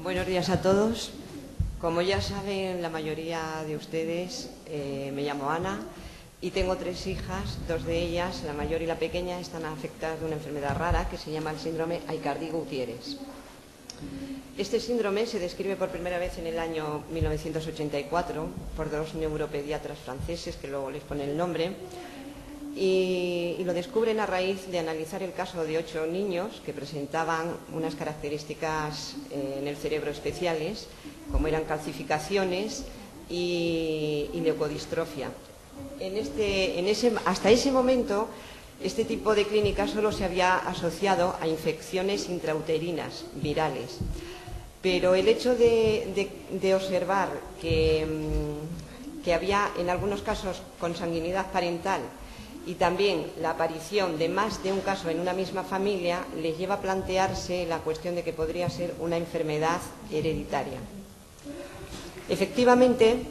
Buenos días a todos. Como ya saben la mayoría de ustedes, me llamo Ana y tengo 3 hijas. 2 de ellas, la mayor y la pequeña, están afectadas de una enfermedad rara que se llama el síndrome Aicardi-Goutieres. Este síndrome se describe por primera vez en el año 1984 por 2 neuropediatras franceses, que luego les ponen el nombre, y lo descubren a raíz de analizar el caso de 8 niños que presentaban unas características en el cerebro especiales, como eran calcificaciones y leucodistrofia. Hasta ese momento, este tipo de clínica solo se había asociado a infecciones intrauterinas, virales. Pero el hecho de observar que había en algunos casos consanguinidad parental y también la aparición de más de un caso en una misma familia les lleva a plantearse la cuestión de que podría ser una enfermedad hereditaria. Efectivamente,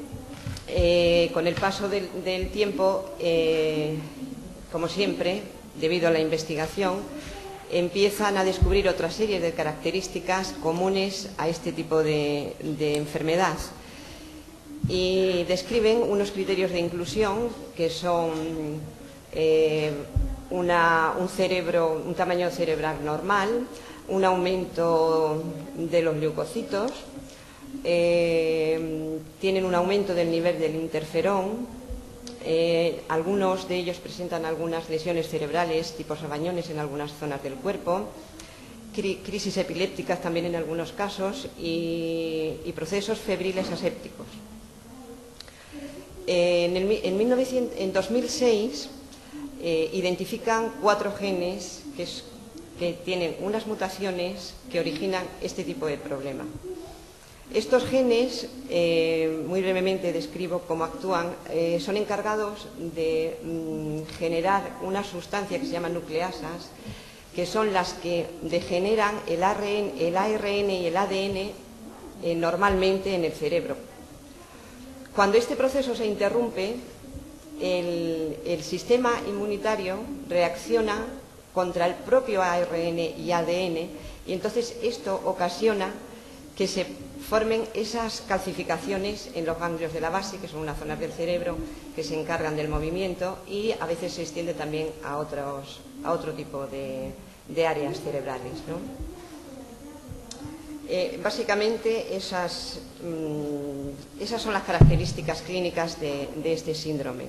con el paso del tiempo, como siempre, debido a la investigación, empiezan a descubrir otra serie de características comunes a este tipo de enfermedad y describen unos criterios de inclusión que son un tamaño cerebral normal, un aumento de los leucocitos, tienen un aumento del nivel del interferón, algunos de ellos presentan algunas lesiones cerebrales tipo sabañones en algunas zonas del cuerpo, crisis epilépticas también en algunos casos y procesos febriles asépticos. En 2006 identifican 4 genes que tienen unas mutaciones que originan este tipo de problema. Estos genes, muy brevemente describo cómo actúan, son encargados de generar una sustancia que se llama nucleasas, que son las que degeneran el ARN y el ADN normalmente en el cerebro. Cuando este proceso se interrumpe, el sistema inmunitario reacciona contra el propio ARN y ADN y entonces esto ocasiona que se formen esas calcificaciones en los ganglios de la base, que son unas zonas del cerebro que se encargan del movimiento y a veces se extiende también a otro tipo de áreas cerebrales, ¿no? Básicamente esas son las características clínicas de este síndrome.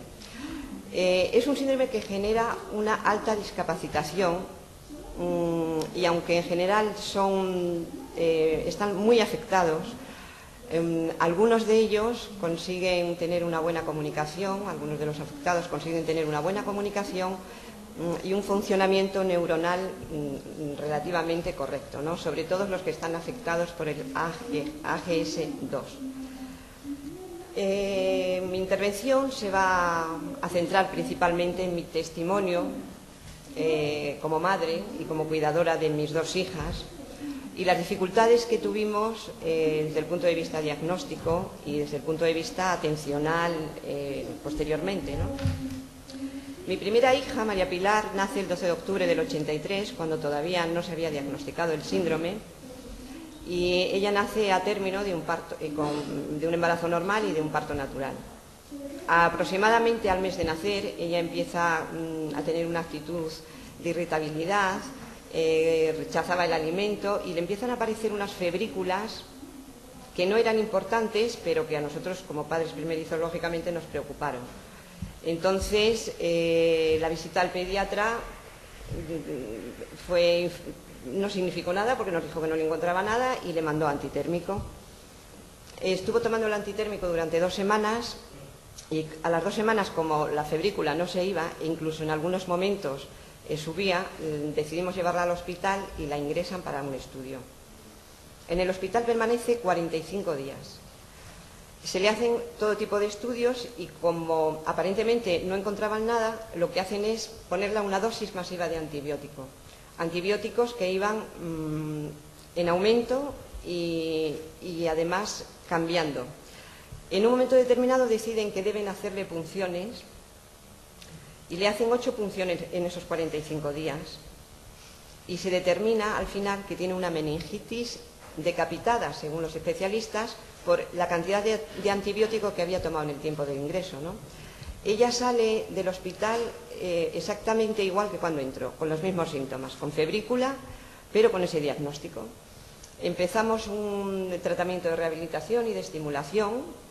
Es un síndrome que genera una alta discapacitación y aunque en general están muy afectados, algunos de ellos consiguen tener una buena comunicación, algunos de los afectados consiguen tener una buena comunicación y un funcionamiento neuronal relativamente correcto, ¿no? Sobre todo los que están afectados por el AGS2. Mi intervención se va a centrar principalmente en mi testimonio como madre y como cuidadora de mis 2 hijas y las dificultades que tuvimos desde el punto de vista diagnóstico y desde el punto de vista atencional posteriormente, ¿no? Mi primera hija, María Pilar, nace el 12 de octubre del 83, cuando todavía no se había diagnosticado el síndrome, y ella nace a término de un embarazo normal y de un parto natural. Aproximadamente al mes de nacer, ella empieza a tener una actitud de irritabilidad, rechazaba el alimento y le empiezan a aparecer unas febrículas que no eran importantes, pero que a nosotros como padres primerizos lógicamente nos preocuparon. Entonces, la visita al pediatra no significó nada porque nos dijo que no le encontraba nada y le mandó antitérmico. Estuvo tomando el antitérmico durante 2 semanas y a las 2 semanas, como la febrícula no se iba e incluso en algunos momentos subía, decidimos llevarla al hospital y la ingresan para un estudio. En el hospital permanece 45 días. Se le hacen todo tipo de estudios y como aparentemente no encontraban nada, lo que hacen es ponerle una dosis masiva de antibiótico. Antibióticos que iban en aumento y además cambiando. En un momento determinado deciden que deben hacerle punciones y le hacen 8 punciones en esos 45 días y se determina al final que tiene una meningitis decapitada, según los especialistas, por la cantidad de antibiótico que había tomado en el tiempo del ingreso, ¿no? Ella sale del hospital exactamente igual que cuando entró, con los mismos síntomas, con febrícula, pero con ese diagnóstico. Empezamos un tratamiento de rehabilitación y de estimulación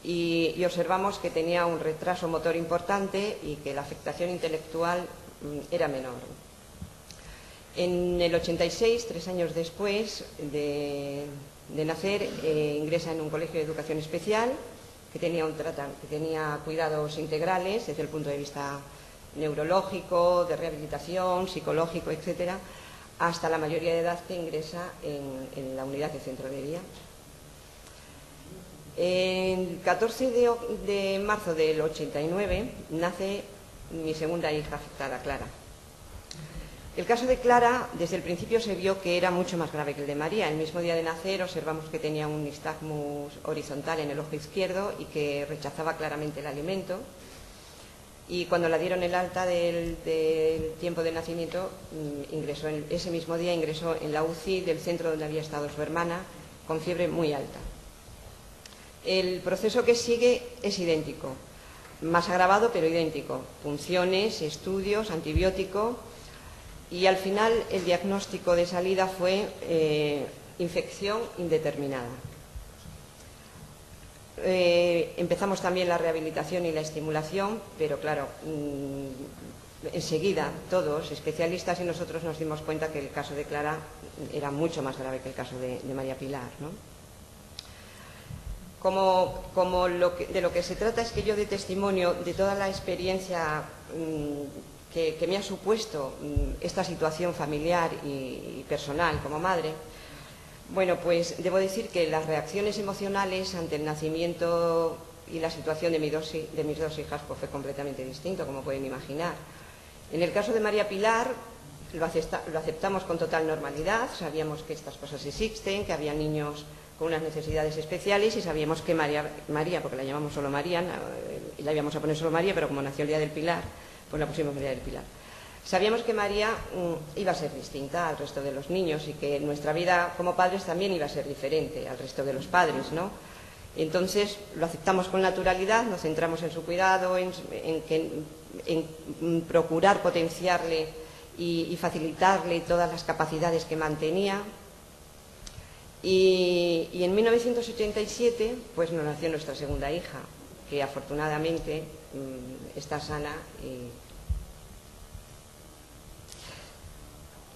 y observamos que tenía un retraso motor importante y que la afectación intelectual era menor. En el 86, 3 años después de nacer, ingresa en un colegio de educación especial que tenía cuidados integrales desde el punto de vista neurológico, de rehabilitación, psicológico, etcétera, hasta la mayoría de edad que ingresa en la unidad de centro de día. El 14 de marzo del 89 nace mi segunda hija afectada, Clara. El caso de Clara, desde el principio se vio que era mucho más grave que el de María. El mismo día de nacer observamos que tenía un nistagmus horizontal en el ojo izquierdo y que rechazaba claramente el alimento. Y cuando la dieron el alta del tiempo de nacimiento, ese mismo día ingresó en la UCI del centro donde había estado su hermana, con fiebre muy alta. El proceso que sigue es idéntico, más agravado pero idéntico. Punciones, estudios, antibiótico y al final el diagnóstico de salida fue infección indeterminada. Empezamos también la rehabilitación y la estimulación, pero claro, enseguida todos, especialistas y nosotros, nos dimos cuenta que el caso de Clara era mucho más grave que el caso de María Pilar, ¿no? De lo que se trata es que yo dé testimonio de toda la experiencia que me ha supuesto esta situación familiar y personal como madre. Bueno, pues debo decir que las reacciones emocionales ante el nacimiento y la situación de mis dos hijas pues fue completamente distinto, como pueden imaginar. En el caso de María Pilar lo aceptamos con total normalidad, sabíamos que estas cosas existen, que había niños con unas necesidades especiales y sabíamos que María, porque la llamamos solo María, la íbamos a poner solo María, pero como nació el día del Pilar, pues la pusimos María del Pilar. Sabíamos que María iba a ser distinta al resto de los niños y que nuestra vida como padres también iba a ser diferente al resto de los padres, ¿no? Entonces lo aceptamos con naturalidad, nos centramos en su cuidado, en procurar potenciarle y facilitarle todas las capacidades que mantenía. Y en 1987 pues nos nació nuestra segunda hija, que afortunadamente está sana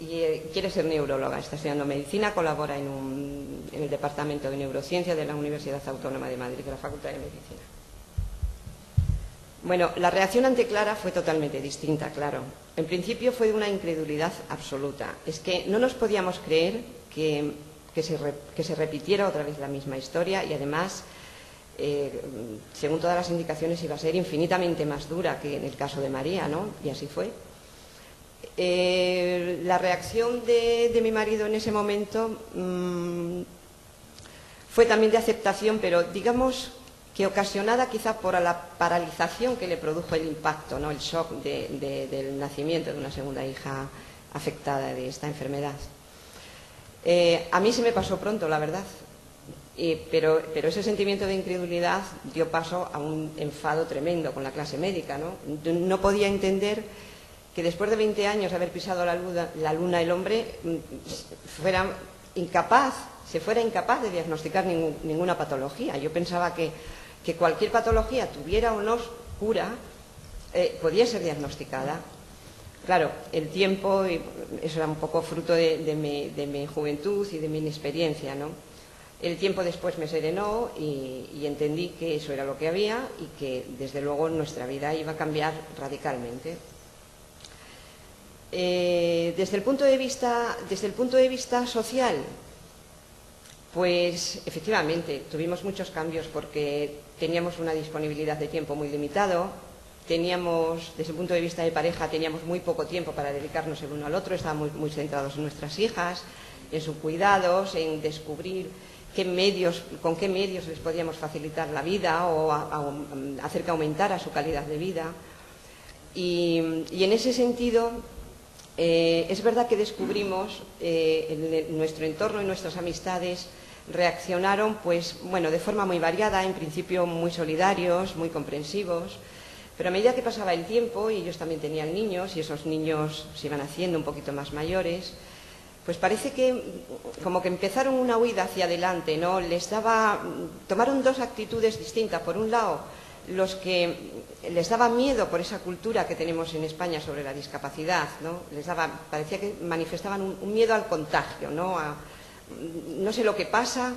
y quiere ser neuróloga, está estudiando medicina, colabora en el Departamento de Neurociencia de la Universidad Autónoma de Madrid, de la Facultad de Medicina. Bueno, la reacción ante Clara fue totalmente distinta, claro. En principio fue de una incredulidad absoluta. Es que no nos podíamos creer que se repitiera otra vez la misma historia y además, según todas las indicaciones, iba a ser infinitamente más dura que en el caso de María, ¿no? Y así fue. La reacción de mi marido en ese momento fue también de aceptación, pero digamos que ocasionada quizá por la paralización que le produjo el impacto, ¿no? El shock del nacimiento de una segunda hija afectada de esta enfermedad. A mí se me pasó pronto, la verdad, pero ese sentimiento de incredulidad dio paso a un enfado tremendo con la clase médica, ¿no? No podía entender que después de 20 años de haber pisado la luna el hombre se fuera incapaz de diagnosticar ninguna patología. Yo pensaba que cualquier patología, tuviera o no cura, podía ser diagnosticada. Claro, el tiempo, eso era un poco fruto de mi juventud y de mi inexperiencia, ¿no? El tiempo después me serenó y entendí que eso era lo que había y que desde luego nuestra vida iba a cambiar radicalmente. Desde el punto de vista social, pues efectivamente tuvimos muchos cambios porque teníamos una disponibilidad de tiempo muy limitado, desde el punto de vista de pareja, teníamos muy poco tiempo para dedicarnos el uno al otro, estábamos muy centrados en nuestras hijas, en sus cuidados, en descubrir con qué medios les podíamos facilitar la vida o hacer que aumentara su calidad de vida. Y en ese sentido, es verdad que descubrimos en nuestro entorno y nuestras amistades reaccionaron, pues, bueno, de forma muy variada, en principio muy solidarios, muy comprensivos, pero a medida que pasaba el tiempo, y ellos también tenían niños, y esos niños se iban haciendo un poquito más mayores, pues parece que como que empezaron una huida hacia adelante, ¿no? Tomaron dos actitudes distintas. Por un lado, los que les daba miedo por esa cultura que tenemos en España sobre la discapacidad, ¿no? Parecía que manifestaban un miedo al contagio, ¿no? No sé lo que pasa.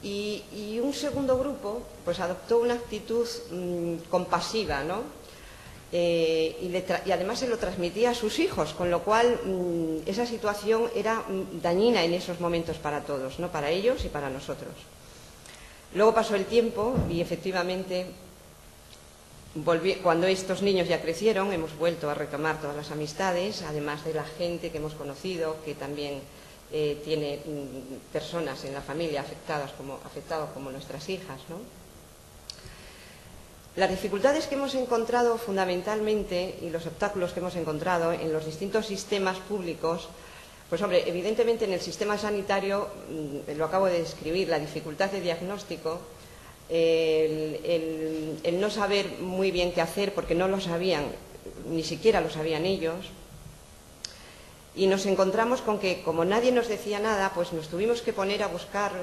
Y un segundo grupo pues adoptó una actitud compasiva, ¿no? Y además se lo transmitía a sus hijos, con lo cual esa situación era dañina en esos momentos para todos, ¿no? Para ellos y para nosotros. Luego pasó el tiempo y efectivamente, cuando estos niños ya crecieron, hemos vuelto a retomar todas las amistades, además de la gente que hemos conocido, que también tiene personas en la familia afectadas como nuestras hijas, ¿no? Las dificultades que hemos encontrado fundamentalmente y los obstáculos que hemos encontrado en los distintos sistemas públicos, pues hombre, evidentemente en el sistema sanitario, lo acabo de describir, la dificultad de diagnóstico, el no saber muy bien qué hacer porque no lo sabían, ni siquiera lo sabían ellos. Y nos encontramos con que, como nadie nos decía nada, pues nos tuvimos que poner a buscar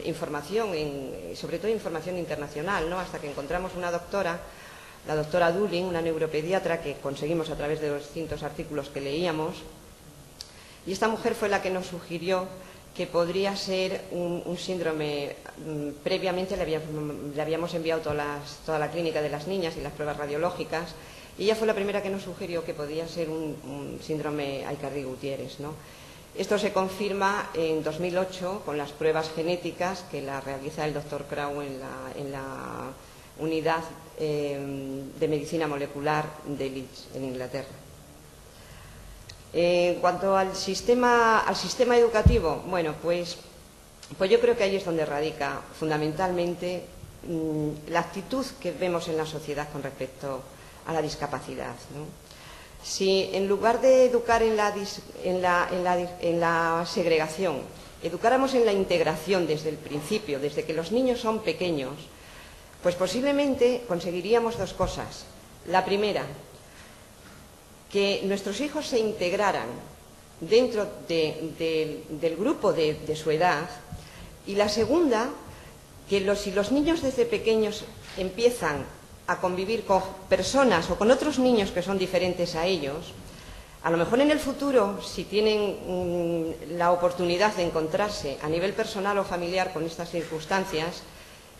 información, sobre todo información internacional, ¿no? Hasta que encontramos una doctora, la doctora Dulin, una neuropediatra que conseguimos a través de los distintos artículos que leíamos. Y esta mujer fue la que nos sugirió que podría ser un síndrome. Previamente le habíamos enviado toda la clínica de las niñas y las pruebas radiológicas. Y ella fue la primera que nos sugirió que podía ser un síndrome Aicardi-Gutiérrez, ¿no? Esto se confirma en 2008 con las pruebas genéticas que la realiza el doctor Crow en la unidad de medicina molecular de Leeds, en Inglaterra. En cuanto al sistema educativo, bueno, pues yo creo que ahí es donde radica fundamentalmente la actitud que vemos en la sociedad con respecto a la discapacidad, ¿no? Si en lugar de educar en la segregación, educáramos en la integración desde el principio, desde que los niños son pequeños, pues posiblemente conseguiríamos dos cosas. La primera, que nuestros hijos se integraran dentro del grupo de su edad, y la segunda, que si los niños desde pequeños empiezan a convivir con personas o con otros niños que son diferentes a ellos, a lo mejor en el futuro, si tienen la oportunidad de encontrarse a nivel personal o familiar con estas circunstancias,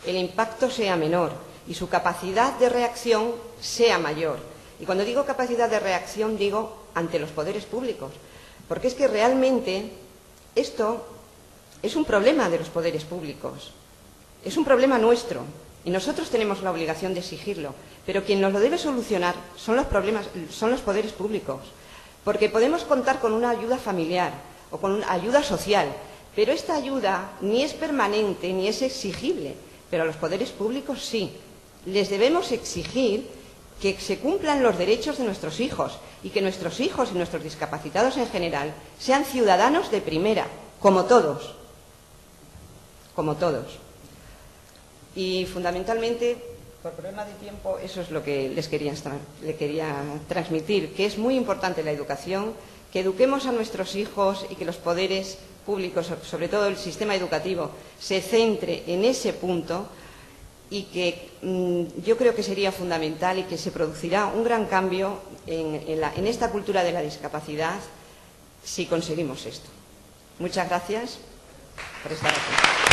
el impacto sea menor y su capacidad de reacción sea mayor. Y cuando digo capacidad de reacción, digo ante los poderes públicos, porque es que realmente esto es un problema de los poderes públicos, es un problema nuestro. Y nosotros tenemos la obligación de exigirlo, pero quien nos lo debe solucionar son los poderes públicos, porque podemos contar con una ayuda familiar o con una ayuda social, pero esta ayuda ni es permanente ni es exigible, pero a los poderes públicos sí. Les debemos exigir que se cumplan los derechos de nuestros hijos y que nuestros hijos y nuestros discapacitados en general sean ciudadanos de primera, como todos, como todos. Y fundamentalmente, por problema de tiempo, eso es lo que le quería transmitir, que es muy importante la educación, que eduquemos a nuestros hijos y que los poderes públicos, sobre todo el sistema educativo, se centre en ese punto y que yo creo que sería fundamental y que se producirá un gran cambio en esta cultura de la discapacidad si conseguimos esto. Muchas gracias por estar aquí.